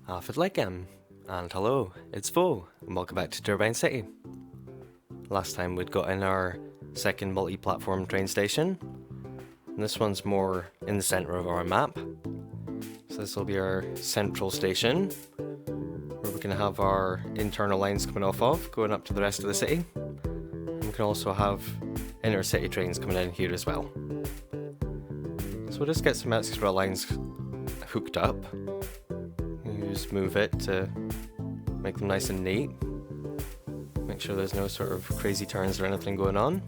Afidlickum, and hello, it's Vo, and welcome back to Turbine City. Last time we'd got in our second multi-platform train station, and this one's more in the centre of our map. So this will be our central station, where we can have our internal lines coming off of, going up to the rest of the city. And we can also have inner city trains coming in here as well. So we'll just get some extra lines hooked up. Just move it to make them nice and neat. Make sure there's no sort of crazy turns or anything going on.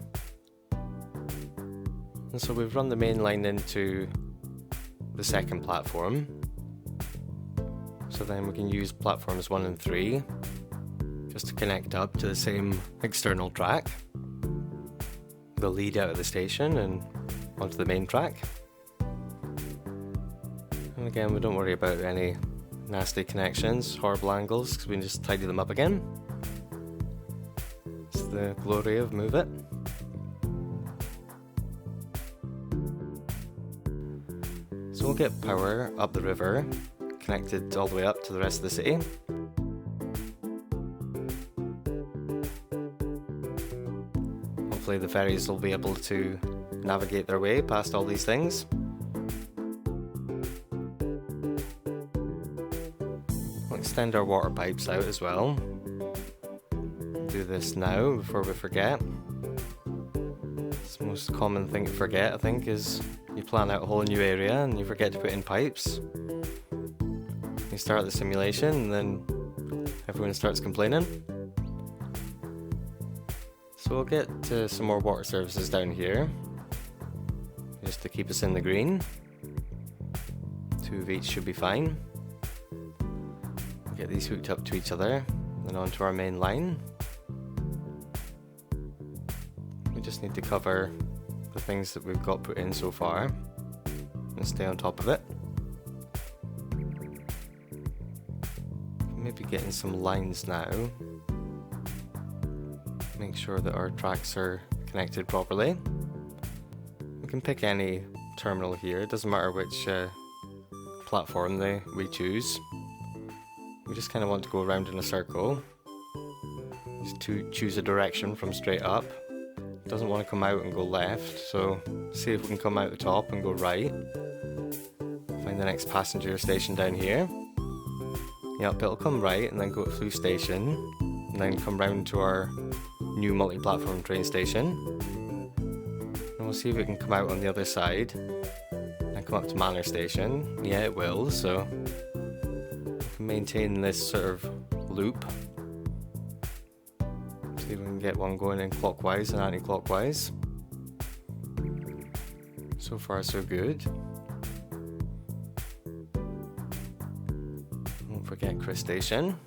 And so we've run the main line into the second platform. So then we can use platforms 1 and 3 just to connect up to the same external track. They'll lead out of the station and onto the main track. And again, we don't worry about any nasty connections, horrible angles, because we can just tidy them up again. It's the glory of Move It. So we'll get power up the river, connected all the way up to the rest of the city. Hopefully the ferries will be able to navigate their way past all these things. Extend our water pipes out as well. Do this now before we forget. It's the most common thing to forget, I think, is you plan out a whole new area and you forget to put in pipes. You start the simulation and then everyone starts complaining. So we'll get some more water services down here, just to keep us in the green. 2 of each should be fine. Get these hooked up to each other, then onto our main line. We just need to cover the things that we've got put in so far and stay on top of it. Maybe getting some lines now. Make sure that our tracks are connected properly. We can pick any terminal here, it doesn't matter which platform we choose. We just kind of want to go around in a circle. Just to choose a direction from straight up. It doesn't want to come out and go left, so see if we can come out the top and go right. Find the next passenger station down here. Yep, it'll come right and then go to Flu Station, and then come round to our new multi-platform train station. And we'll see if we can come out on the other side and come up to Manor Station. Yeah, it will, so maintain this sort of loop. See if we can get one going in clockwise and anti-clockwise. So far so good. Don't forget Chris Station.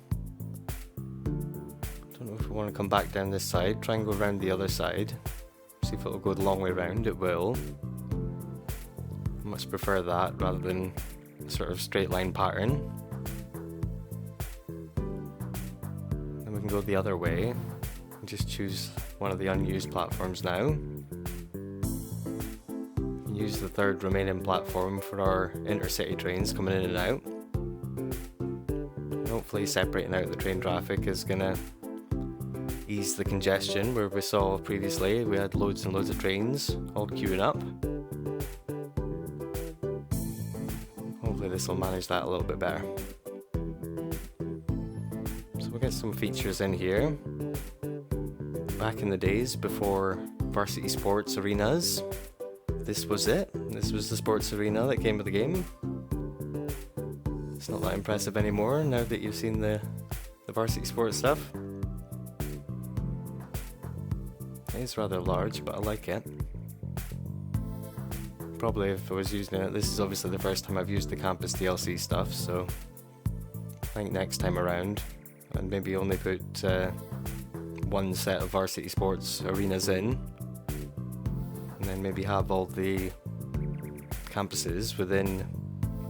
Don't know if we want to come back down this side. Try and go around the other side. See if it'll go the long way round. It will. I much prefer that rather than a sort of straight line pattern. Go the other way and just choose one of the unused platforms now. Use the third remaining platform for our intercity trains coming in and out. And hopefully separating out the train traffic is gonna ease the congestion where we saw previously we had loads and loads of trains all queuing up. Hopefully this will manage that a little bit better. We'll get some features in here. Back in the days before varsity sports arenas, this was it. This was the sports arena that came with the game. It's not that impressive anymore now that you've seen the varsity sports stuff. It is rather large, but I like it. Probably if I was using it, this is obviously the first time I've used the campus DLC stuff, so I think next time around and maybe only put one set of varsity sports arenas in, and then maybe have all the campuses within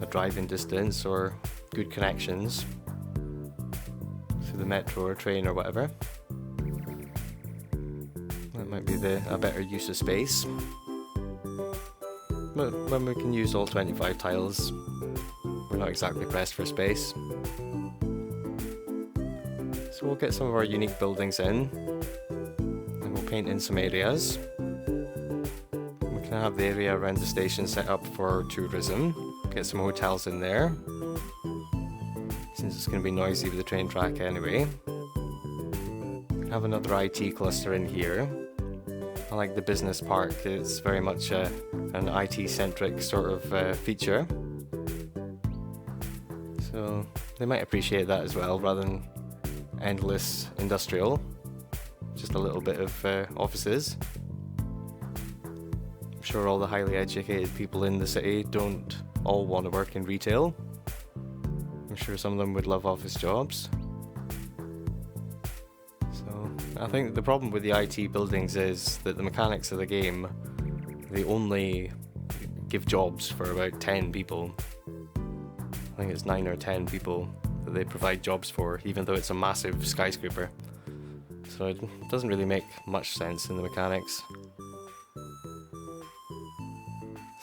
a driving distance or good connections through the metro or train or whatever. That might be a better use of space. But when we can use all 25 tiles, we're not exactly pressed for space. So we'll get some of our unique buildings in, and we'll paint in some areas. We can have the area around the station set up for tourism, get some hotels in there, since it's going to be noisy with the train track anyway. Have another IT cluster in here. I like the business park, it's very much an IT-centric sort of feature. So they might appreciate that as well, rather than endless industrial. Just a little bit of offices. I'm sure all the highly educated people in the city don't all want to work in retail. I'm sure some of them would love office jobs. So I think the problem with the IT buildings is that the mechanics of the game, they only give jobs for about 10 people. I think it's 9 or 10 people that they provide jobs for, even though it's a massive skyscraper. So it doesn't really make much sense in the mechanics.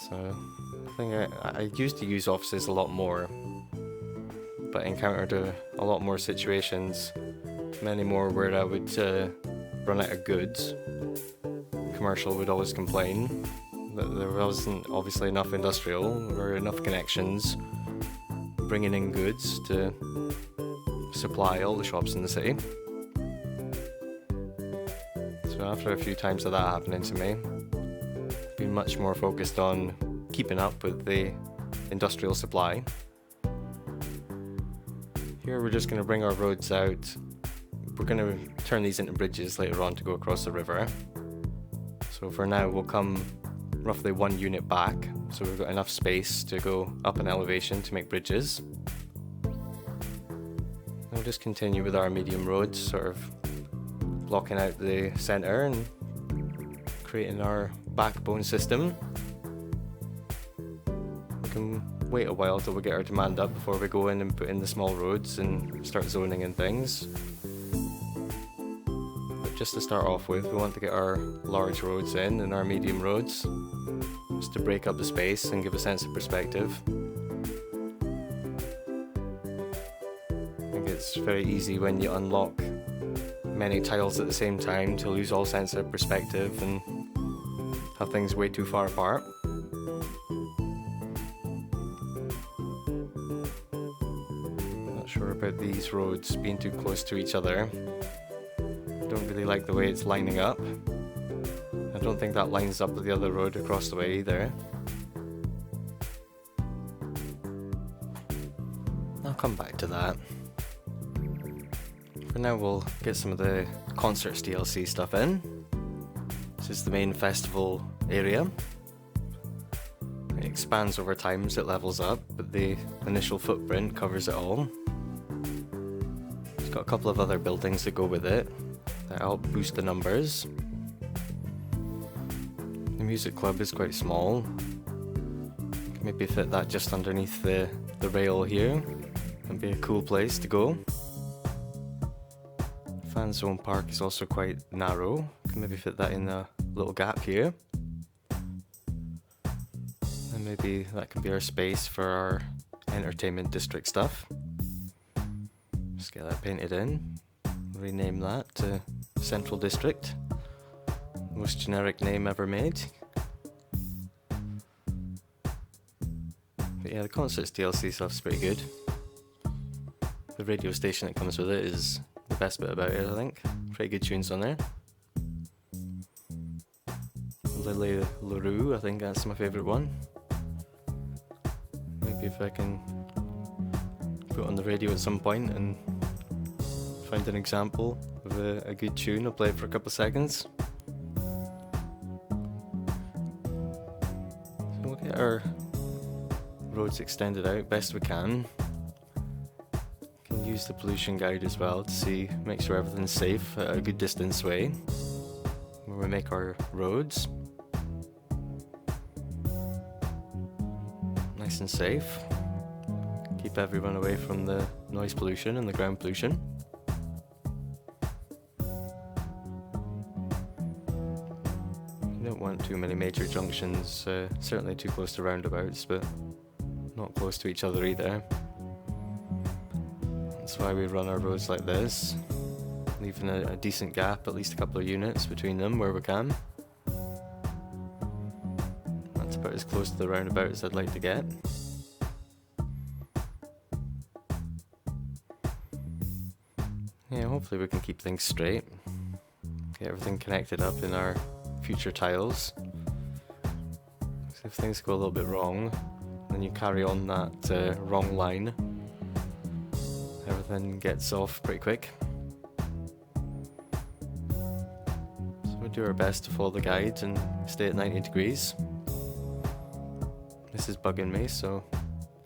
So I think I used to use offices a lot more, but encountered a lot more situations, many more where I would run out of goods. Commercial would always complain that there wasn't obviously enough industrial or enough connections bringing in goods to supply all the shops in the city. So after a few times of that happening to me, I've been much more focused on keeping up with the industrial supply. Here we're just going to bring our roads out. We're going to turn these into bridges later on to go across the river. So for now we'll come roughly 1 unit back, so we've got enough space to go up an elevation to make bridges. We'll just continue with our medium roads, sort of blocking out the centre and creating our backbone system. We can wait a while till we get our demand up before we go in and put in the small roads and start zoning and things. But just to start off with, we want to get our large roads in and our medium roads, just to break up the space and give a sense of perspective. I think it's very easy when you unlock many tiles at the same time to lose all sense of perspective and have things way too far apart. Not sure about these roads being too close to each other. I don't really like the way it's lining up. I don't think that lines up with the other road across the way either. I'll come back to that. For now we'll get some of the concerts DLC stuff in. This is the main festival area. It expands over time as it levels up, but the initial footprint covers it all. It's got a couple of other buildings that go with it that help boost the numbers. The music club is quite small. Can maybe fit that just underneath the rail here. It'd be a cool place to go. Fan zone park is also quite narrow. Can maybe fit that in a little gap here. And maybe that can be our space for our entertainment district stuff. Just get that painted in. Rename that to Central District. Most generic name ever made. But yeah, the concerts DLC stuff's pretty good. The radio station that comes with it is the best bit about it, I think. Pretty good tunes on there. Lily LaRue, I think that's my favourite one. Maybe if I can put it on the radio at some point and find an example of a good tune, I'll play it for a couple of seconds. So we'll get our roads extended out best we can. Can use the pollution guide as well to make sure everything's safe at a good distance away where we make our roads. Nice and safe. Keep everyone away from the noise pollution and the ground pollution. You don't want too many major junctions, certainly too close to roundabouts, but not close to each other either. That's why we run our roads like this. leaving a decent gap, at least a couple of units between them where we can. That's about as close to the roundabout as I'd like to get. Yeah, hopefully we can keep things straight. Get everything connected up in our future tiles. So if things go a little bit wrong, then you carry on that wrong line, everything gets off pretty quick. So we'll do our best to follow the guide and stay at 90 degrees. This is bugging me, so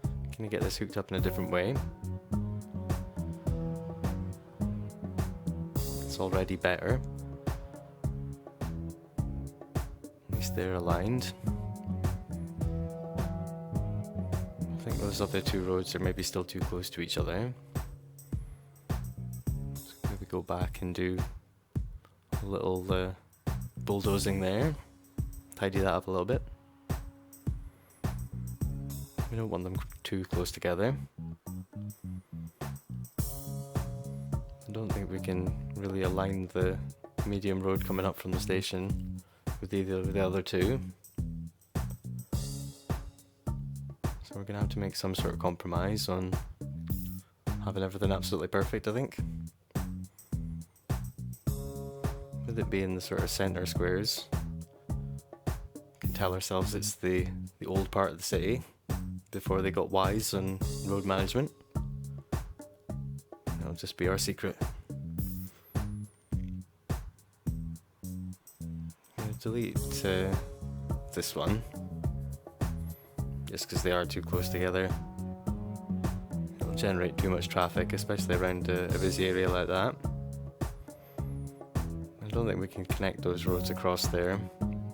I'm gonna get this hooked up in a different way. It's already better. At least they're aligned. I think those other two roads are maybe still too close to each other. So maybe go back and do a little bulldozing there. Tidy that up a little bit. We don't want them too close together. I don't think we can really align the medium road coming up from the station with either of the other two. So we're going to have to make some sort of compromise on having everything absolutely perfect, I think. With it being the sort of centre squares, we can tell ourselves it's the old part of the city before they got wise on road management. It'll just be our secret. I'm going to delete this one, just because they are too close together. It'll generate too much traffic, especially around a busy area like that. I don't think we can connect those roads across there.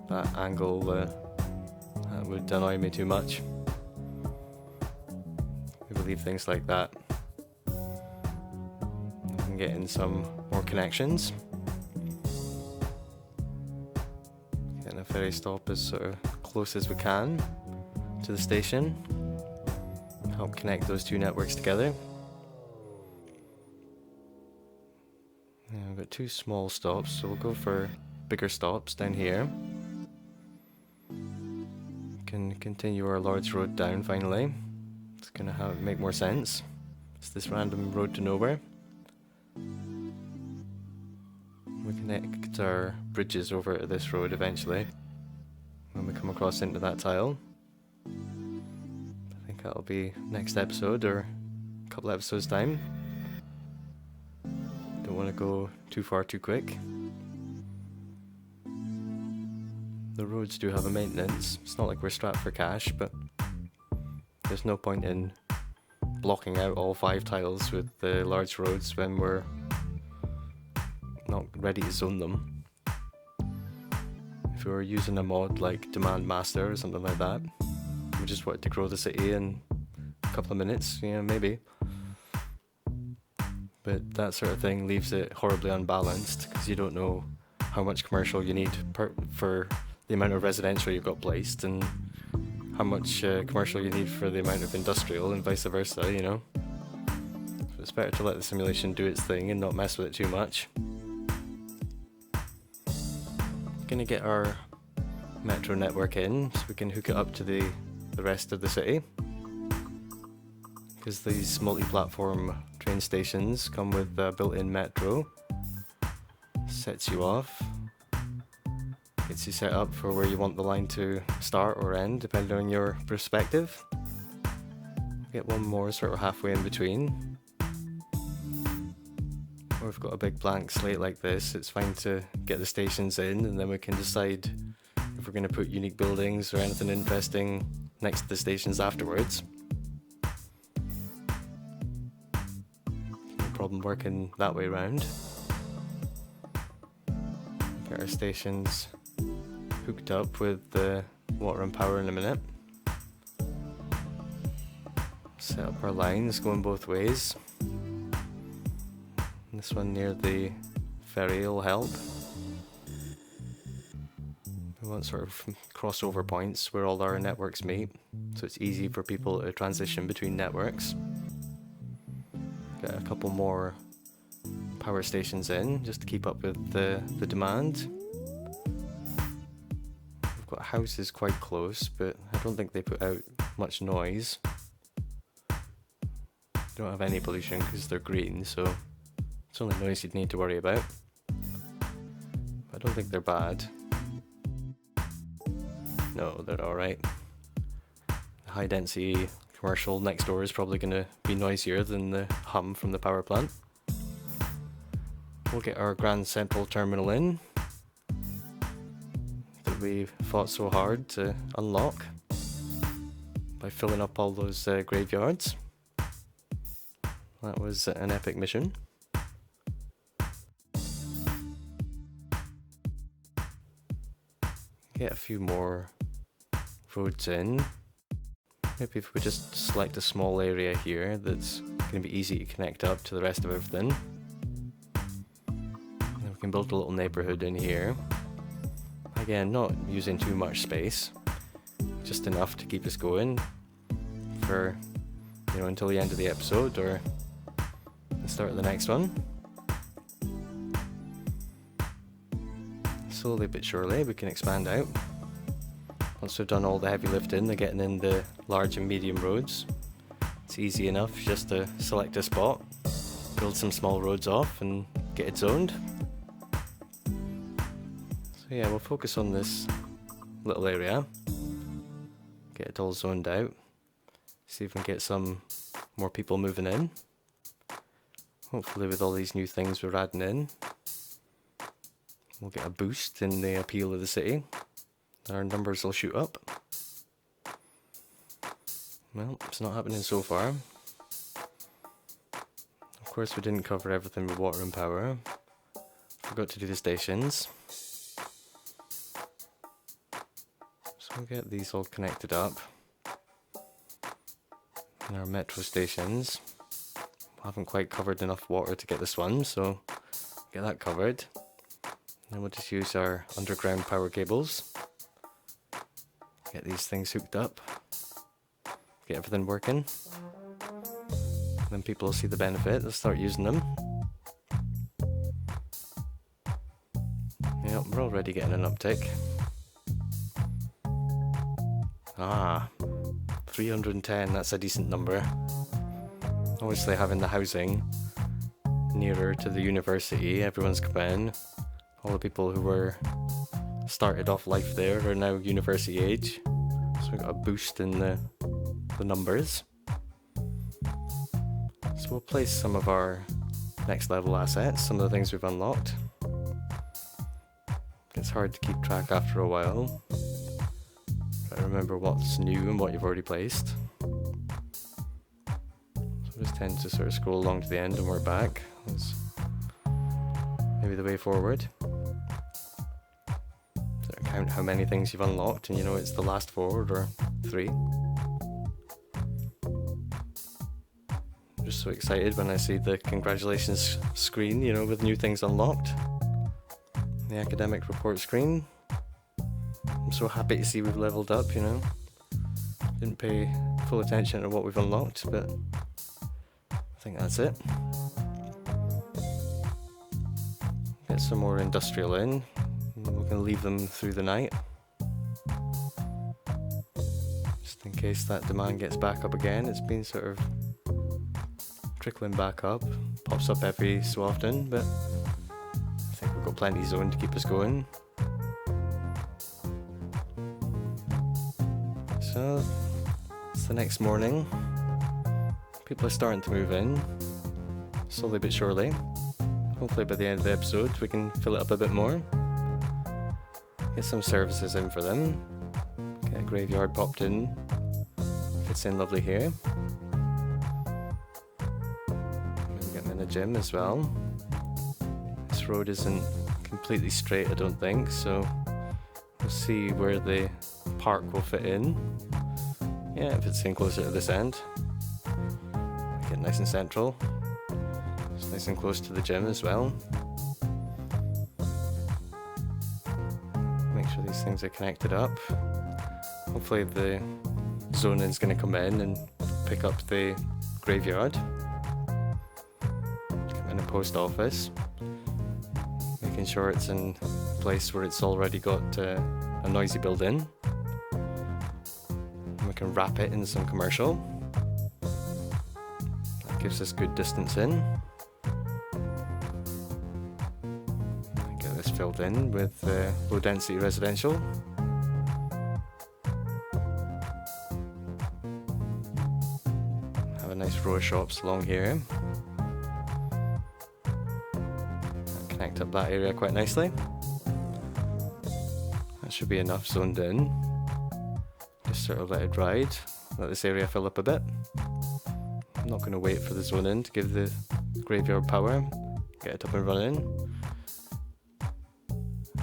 That angle that would annoy me too much. We leave things like that. We can get in some more connections. Getting a ferry stop as sort of close as we can to the station. Help connect those two networks together. Yeah, we've got two small stops, so we'll go for bigger stops down here. Can continue our large road down finally. It's gonna make more sense. It's this random road to nowhere. We connect our bridges over to this road eventually when we come across into that tile. I think that'll be next episode or a couple episodes time. Don't want to go too far too quick. The roads do have a maintenance. It's not like we're strapped for cash, but there's no point in blocking out all 5 tiles with the large roads when we're not ready to zone them. If we were using a mod like Demand Master or something like that, we just wanted to grow the city in a couple of minutes, yeah, maybe. But that sort of thing leaves it horribly unbalanced because you don't know how much commercial you need for the amount of residential you've got placed, and how much commercial you need for the amount of industrial, and vice versa, you know. So it's better to let the simulation do its thing and not mess with it too much. Gonna get our metro network in so we can hook it up to the rest of the city, because these multi-platform train stations come with a built-in metro. Sets you off, gets you set up for where you want the line to start or end depending on your perspective. Get one more sort of halfway in between. Or if we've got a big blank slate like this, it's fine to get the stations in, and then we can decide if we're going to put unique buildings or anything interesting next to the stations afterwards. No problem working that way around. Get our stations hooked up with the water and power in a minute. Set up our lines going both ways. This one near the ferry will help. We want sort of crossover points where all our networks meet, so it's easy for people to transition between networks. Get a couple more power stations in just to keep up with the demand. We've got houses quite close, but I don't think they put out much noise. They don't have any pollution because they're green, so it's only noise you'd need to worry about. I don't think they're bad. No, they're alright. The high density commercial next door is probably going to be noisier than the hum from the power plant. We'll get our Grand Central terminal in that we fought so hard to unlock by filling up all those graveyards. That was an epic mission. Get a few more roads in. Maybe if we just select a small area here that's going to be easy to connect up to the rest of everything. And we can build a little neighborhood in here. Again, not using too much space, just enough to keep us going for, you know, until the end of the episode or the start of the next one. Slowly but surely we can expand out. Once we've done all the heavy lifting, they're getting in the large and medium roads. It's easy enough just to select a spot, build some small roads off and get it zoned. So yeah, we'll focus on this little area, get it all zoned out, see if we can get some more people moving in. Hopefully with all these new things we're adding in, we'll get a boost in the appeal of the city. Our numbers will shoot up. Well, it's not happening so far. Of course we didn't cover everything with water and power. Forgot to do the stations. So we'll get these all connected up. And our metro stations. We haven't quite covered enough water to get this one, so get that covered. Then we'll just use our underground power cables. Get these things hooked up. Get everything working. Then people will see the benefit, they'll start using them. Yep, we're already getting an uptick. Ah, 310, that's a decent number. Obviously having the housing nearer to the university, everyone's come in. All the people who were started off life there are now university age. So we've got a boost in the numbers. So we'll place some of our next level assets, some of the things we've unlocked. It's hard to keep track after a while. Try to remember what's new and what you've already placed. So I just tend to sort of scroll along to the end and work back. That's maybe the way forward. Sort of count how many things you've unlocked and you know it's the last 4 or 3. I'm just so excited when I see the congratulations screen, you know, with new things unlocked. The academic report screen. I'm so happy to see we've leveled up, you know. Didn't pay full attention to what we've unlocked, but I think that's it. Get some more industrial in. We're going to leave them through the night. Just in case that demand gets back up again. It's been sort of trickling back up. Pops up every so often, but I think we've got plenty zone to keep us going. So, it's the next morning. People are starting to move in, slowly but surely. Hopefully by the end of the episode we can fill it up a bit more. Get some services in for them. Get a graveyard popped in. Fits in lovely here. Maybe get them in the gym as well. This road isn't completely straight, I don't think, so we'll see where the park will fit in. Yeah, it fits in closer to this end. Get nice and central. It's nice and close to the gym as well. Make sure these things are connected up. Hopefully the zoning's going to come in and pick up the graveyard. Come and a post office. Making sure it's in a place where it's already got a noisy building. And we can wrap it in some commercial. That gives us good distance in. Get this filled in with low density residential. Have a nice row of shops along here. Connect up that area quite nicely. That should be enough zoned in. Just sort of let it ride, let this area fill up a bit. I'm not going to wait for the zone in to give the graveyard power. Get it up and running.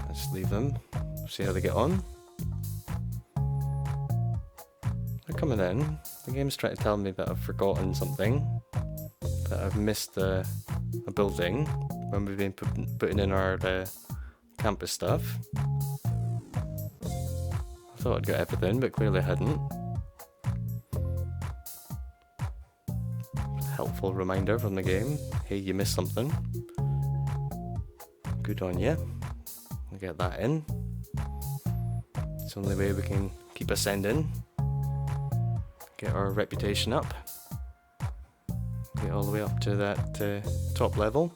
Just leave them, see how they get on. They're coming in. The game's trying to tell me that I've forgotten something, that I've missed a building when we've been putting in our campus stuff. I thought I'd got everything, but clearly I hadn't. Helpful reminder from the game. Hey, you missed something. Good on you. We'll get that in. It's the only way we can keep ascending. Get our reputation up. Get all the way up to that top level.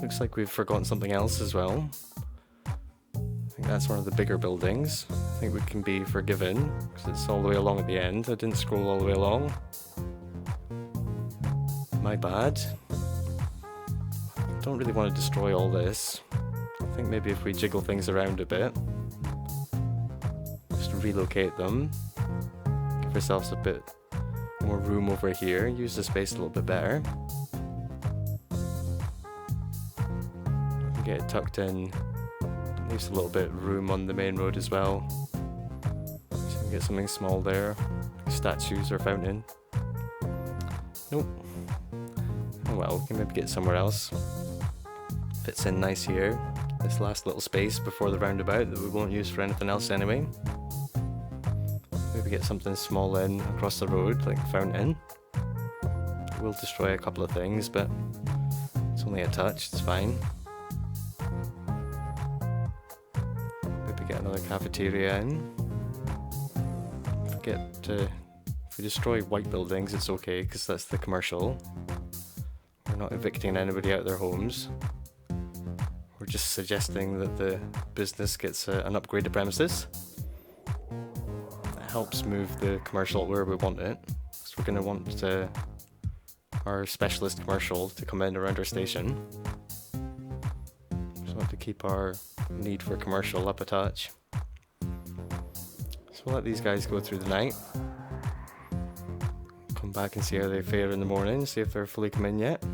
Looks like we've forgotten something else as well. I think that's one of the bigger buildings. I think we can be forgiven because it's all the way along at the end. I didn't scroll all the way along. My bad. Don't really want to destroy all this. I think maybe if we jiggle things around a bit, just relocate them, give ourselves a bit more room over here, use the space a little bit better. Get it tucked in, leaves a little bit of room on the main road as well. So we can get something small there, like statues or fountain. Nope. Oh well, we can maybe get somewhere else. Fits in nice here. This last little space before the roundabout that we won't use for anything else anyway. Maybe get something small in across the road, like a fountain. It will destroy a couple of things, but it's only a touch, it's fine. Maybe get another cafeteria in. If we destroy white buildings, it's okay, because that's the commercial. We're not evicting anybody out of their homes. We're just suggesting that the business gets an upgraded premises. That helps move the commercial where we want it. So we're going to want our specialist commercial to come in around our station. Just want to keep our need for commercial up a touch. So we'll let these guys go through the night. Come back and see how they fare in the morning, see if they're fully come in yet.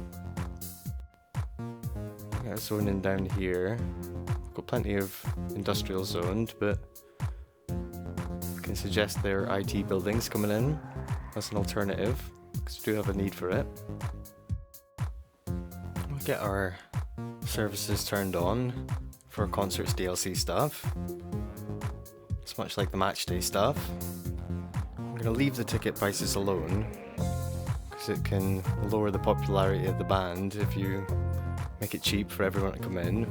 Got a zone in down here. We've got plenty of industrial zoned, but we can suggest there are IT buildings coming in as an alternative, because we do have a need for it. We'll get our services turned on for concerts DLC stuff. It's much like the match day stuff. I'm going to leave the ticket prices alone, because it can lower the popularity of the band if you make it cheap for everyone to come in.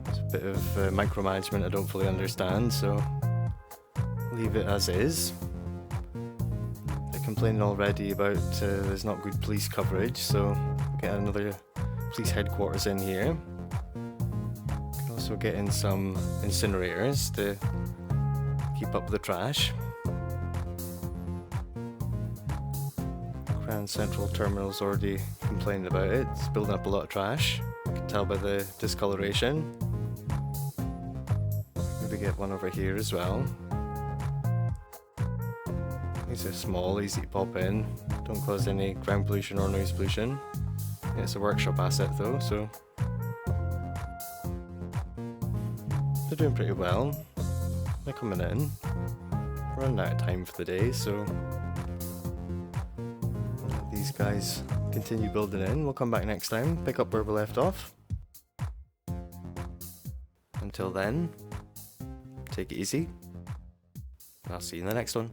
It's a bit of micromanagement I don't fully understand, so leave it as is. They're complaining already about there's not good police coverage, so we'll get another police headquarters in here. We can also get in some incinerators to keep up the trash. Grand Central Terminal's already complaining about it. It's building up a lot of trash. You can tell by the discoloration. Maybe get one over here as well. These are small, easy to pop in. Don't cause any ground pollution or noise pollution. It's a workshop asset though, so they're doing pretty well. They're coming in. We're running out of time for the day, so these guys continue building in. We'll come back next time, pick up where we left off. Until then, take it easy. I'll see you in the next one.